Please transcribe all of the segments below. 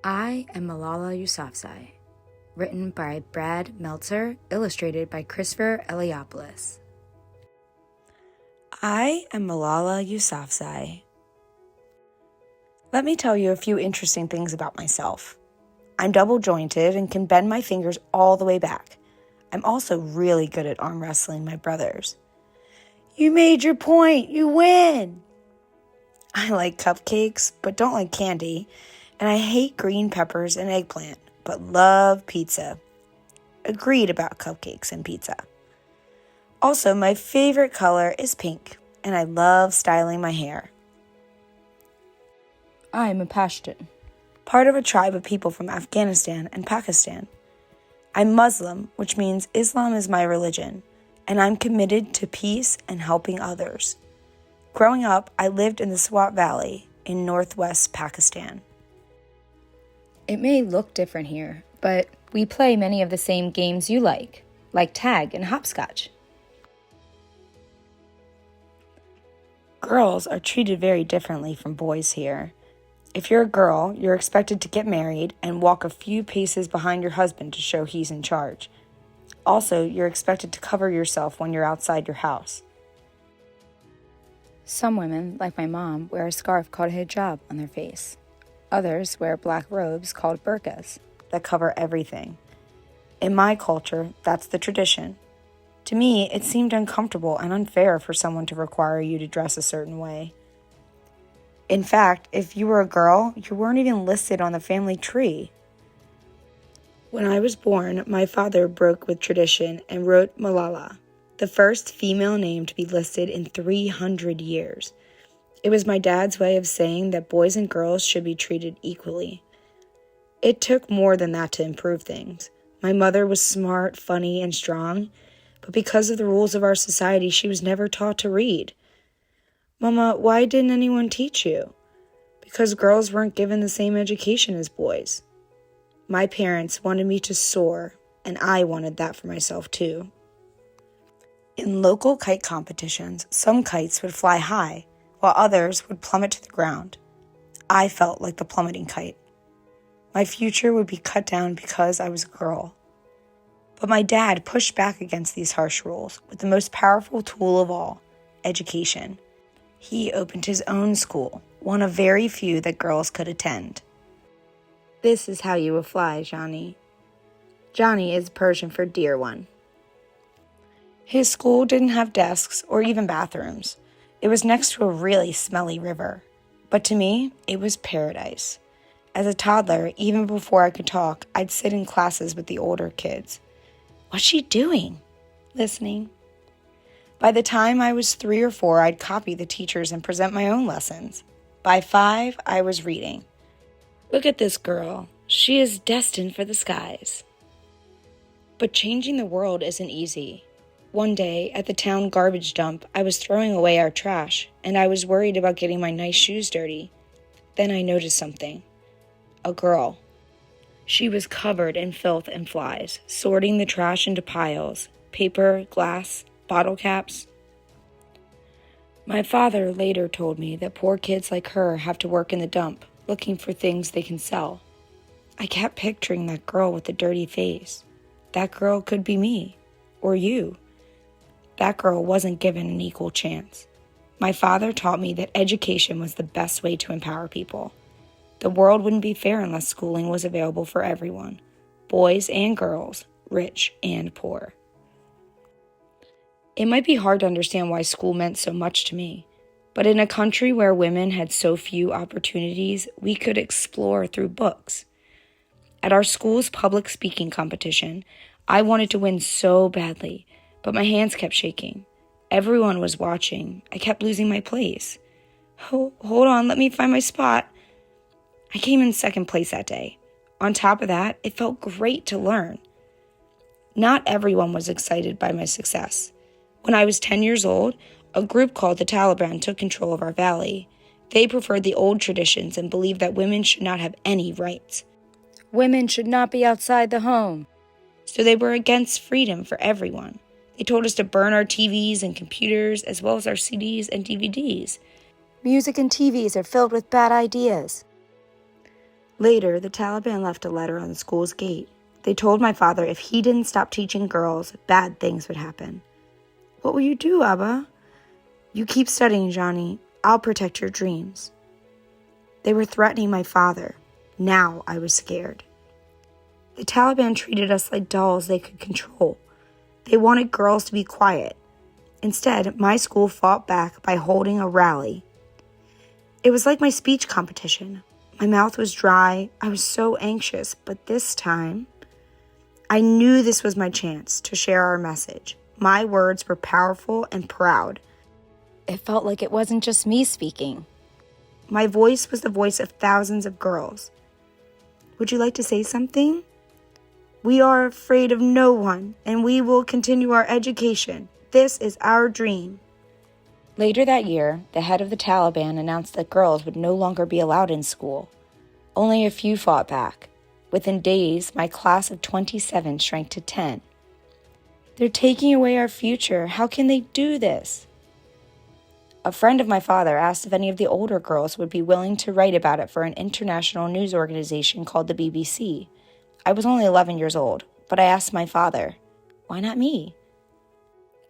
I am Malala Yousafzai, written by Brad Meltzer, illustrated by Christopher Eliopoulos. I am Malala Yousafzai. Let me tell you a few interesting things about myself. I'm double-jointed and can bend my fingers all the way back. I'm also really good at arm wrestling my brothers. You made your point, you win! I like cupcakes, but don't like candy, and I hate green peppers and eggplant, but love pizza. Agreed about cupcakes and pizza. Also, my favorite color is pink, and I love styling my hair. I'm a Pashtun, part of a tribe of people from Afghanistan and Pakistan. I'm Muslim, which means Islam is my religion, and I'm committed to peace and helping others. Growing up, I lived in the Swat Valley in northwest Pakistan. It may look different here, but we play many of the same games you like tag and hopscotch. Girls are treated very differently from boys here. If you're a girl, you're expected to get married and walk a few paces behind your husband to show he's in charge. Also, you're expected to cover yourself when you're outside your house. Some women, like my mom, wear a scarf called hijab on their face. Others wear black robes called burqas that cover everything. In my culture, that's the tradition. To me, it seemed uncomfortable and unfair for someone to require you to dress a certain way. In fact, if you were a girl, you weren't even listed on the family tree. When I was born, my father broke with tradition and wrote Malala, the first female name to be listed in 300 years. It was my dad's way of saying that boys and girls should be treated equally. It took more than that to improve things. My mother was smart, funny, and strong, but because of the rules of our society, she was never taught to read. Mama, why didn't anyone teach you? Because girls weren't given the same education as boys. My parents wanted me to soar, and I wanted that for myself too. In local kite competitions, some kites would fly high, while others would plummet to the ground. I felt like the plummeting kite. My future would be cut down because I was a girl. But my dad pushed back against these harsh rules with the most powerful tool of all, education. He opened his own school, one of very few that girls could attend. This is how you will fly, Johnny. Johnny is Persian for dear one. His school didn't have desks or even bathrooms. It was next to a really smelly river. But to me, it was paradise. As a toddler, even before I could talk, I'd sit in classes with the older kids. What's she doing? Listening. By the time I was 3 or 4, I'd copy the teachers and present my own lessons. By 5, I was reading. Look at this girl. She is destined for the skies. But changing the world isn't easy. One day, at the town garbage dump, I was throwing away our trash, and I was worried about getting my nice shoes dirty. Then I noticed something. A girl. She was covered in filth and flies, sorting the trash into piles, paper, glass, bottle caps. My father later told me that poor kids like her have to work in the dump, looking for things they can sell. I kept picturing that girl with the dirty face. That girl could be me, or you. That girl wasn't given an equal chance. My father taught me that education was the best way to empower people. The world wouldn't be fair unless schooling was available for everyone, boys and girls, rich and poor. It might be hard to understand why school meant so much to me, but in a country where women had so few opportunities, we could explore through books. At our school's public speaking competition, I wanted to win so badly, but my hands kept shaking. Everyone was watching. I kept losing my place. Oh, hold on, let me find my spot. I came in second place that day. On top of that, it felt great to learn. Not everyone was excited by my success. When I was 10 years old, a group called the Taliban took control of our valley. They preferred the old traditions and believed that women should not have any rights. Women should not be outside the home. So they were against freedom for everyone. They told us to burn our TVs and computers as well as our CDs and DVDs. Music and TVs are filled with bad ideas. Later, the Taliban left a letter on the school's gate. They told my father if he didn't stop teaching girls, bad things would happen. "What will you do, Abba?" "You keep studying, Johnny. I'll protect your dreams." They were threatening my father. Now I was scared. The Taliban treated us like dolls they could control. They wanted girls to be quiet. Instead, my school fought back by holding a rally. It was like my speech competition. My mouth was dry. I was so anxious, but this time, I knew this was my chance to share our message. My words were powerful and proud. It felt like it wasn't just me speaking. My voice was the voice of thousands of girls. "Would you like to say something? We are afraid of no one, and we will continue our education. This is our dream." Later that year, the head of the Taliban announced that girls would no longer be allowed in school. Only a few fought back. Within days, my class of 27 shrank to 10. "They're taking away our future. How can they do this?" A friend of my father asked if any of the older girls would be willing to write about it for an international news organization called the BBC. I was only 11 years old, but I asked my father, "Why not me?"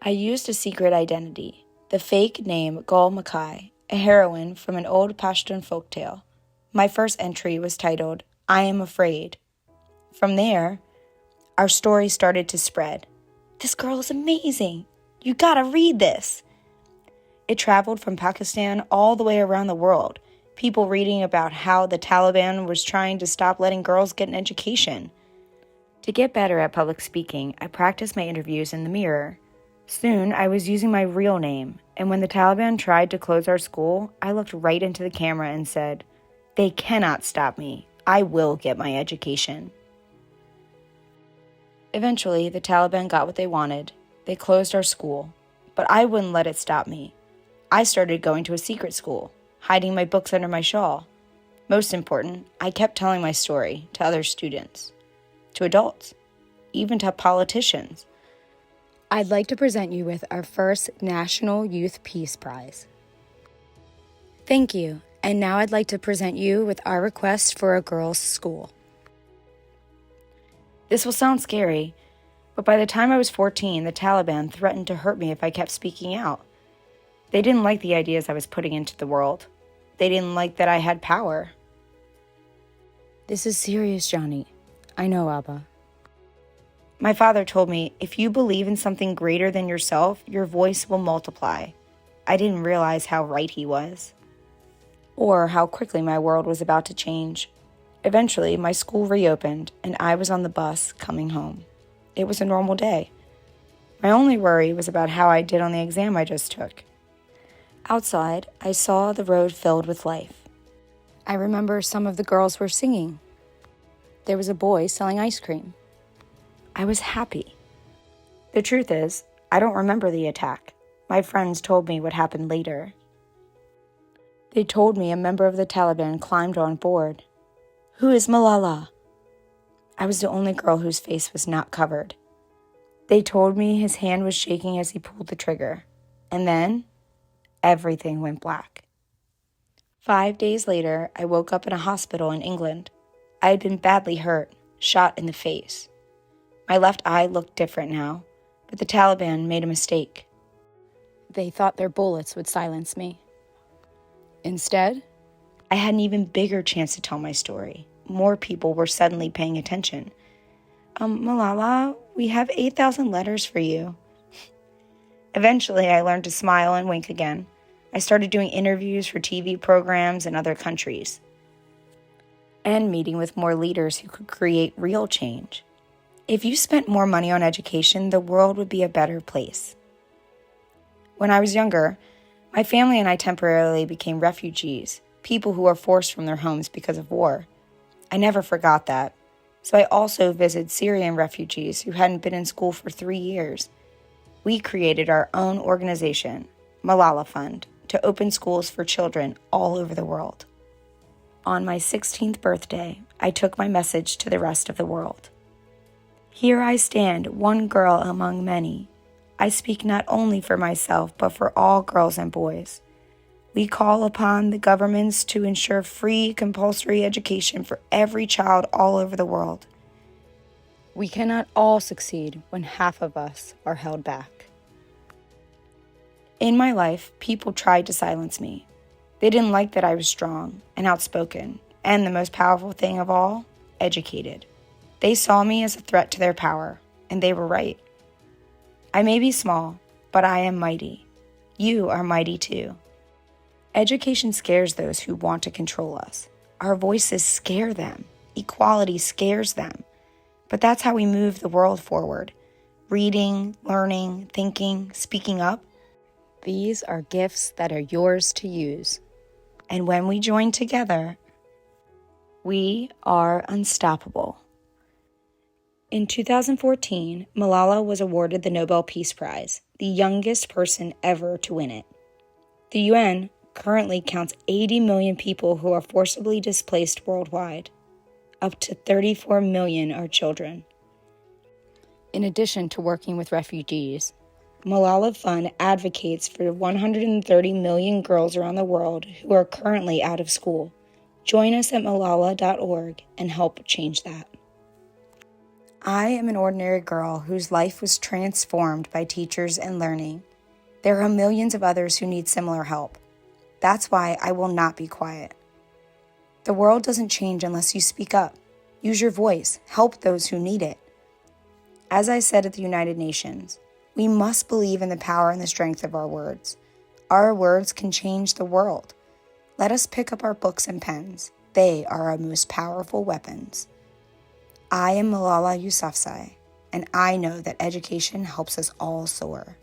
I used a secret identity, the fake name Gul Makai, a heroine from an old Pashtun folktale. My first entry was titled, "I Am Afraid." From there, our story started to spread. "This girl is amazing. You gotta read this." It traveled from Pakistan all the way around the world, people reading about how the Taliban was trying to stop letting girls get an education. To get better at public speaking, I practiced my interviews in the mirror. Soon, I was using my real name, and when the Taliban tried to close our school, I looked right into the camera and said, "They cannot stop me. I will get my education." Eventually, the Taliban got what they wanted. They closed our school, but I wouldn't let it stop me. I started going to a secret school, hiding my books under my shawl. Most important, I kept telling my story to other students, to adults, even to politicians. I'd like to present you with our first National Youth Peace Prize. Thank you, and now I'd like to present you with our request for a girls' school. This will sound scary, but by the time I was 14, the Taliban threatened to hurt me if I kept speaking out. They didn't like the ideas I was putting into the world. They didn't like that I had power. This is serious, Johnny. I know, Abba. My father told me, if you believe in something greater than yourself, your voice will multiply. I didn't realize how right he was, or how quickly my world was about to change. Eventually, my school reopened, and I was on the bus coming home. It was a normal day. My only worry was about how I did on the exam I just took. Outside, I saw the road filled with life. I remember some of the girls were singing. There was a boy selling ice cream. I was happy. The truth is, I don't remember the attack. My friends told me what happened later. They told me a member of the Taliban climbed on board. "Who is Malala?" I was the only girl whose face was not covered. They told me his hand was shaking as he pulled the trigger. And then, everything went black. 5 days later, I woke up in a hospital in England. I had been badly hurt, shot in the face. My left eye looked different now, but the Taliban made a mistake. They thought their bullets would silence me. Instead, I had an even bigger chance to tell my story. More people were suddenly paying attention. Malala, we have 8,000 letters for you." Eventually, I learned to smile and wink again. I started doing interviews for TV programs in other countries, and meeting with more leaders who could create real change. If you spent more money on education, the world would be a better place. When I was younger, my family and I temporarily became refugees, people who were forced from their homes because of war. I never forgot that. So I also visited Syrian refugees who hadn't been in school for 3 years. We created our own organization, Malala Fund, to open schools for children all over the world. On my 16th birthday, I took my message to the rest of the world. Here I stand, one girl among many. I speak not only for myself, but for all girls and boys. We call upon the governments to ensure free, compulsory education for every child all over the world. We cannot all succeed when half of us are held back. In my life, people tried to silence me. They didn't like that I was strong and outspoken, and the most powerful thing of all, educated. They saw me as a threat to their power, and they were right. I may be small, but I am mighty. You are mighty too. Education scares those who want to control us. Our voices scare them. Equality scares them. But that's how we move the world forward. Reading, learning, thinking, speaking up. These are gifts that are yours to use. And when we join together, we are unstoppable. In 2014, Malala was awarded the Nobel Peace Prize, the youngest person ever to win it. The UN currently counts 80 million people who are forcibly displaced worldwide. Up to 34 million are children. In addition to working with refugees, Malala Fund advocates for 130 million girls around the world who are currently out of school. Join us at malala.org and help change that. I am an ordinary girl whose life was transformed by teachers and learning. There are millions of others who need similar help. That's why I will not be quiet. The world doesn't change unless you speak up. Use your voice. Help those who need it. As I said at the United Nations, we must believe in the power and the strength of our words. Our words can change the world. Let us pick up our books and pens. They are our most powerful weapons. I am Malala Yousafzai, and I know that education helps us all soar.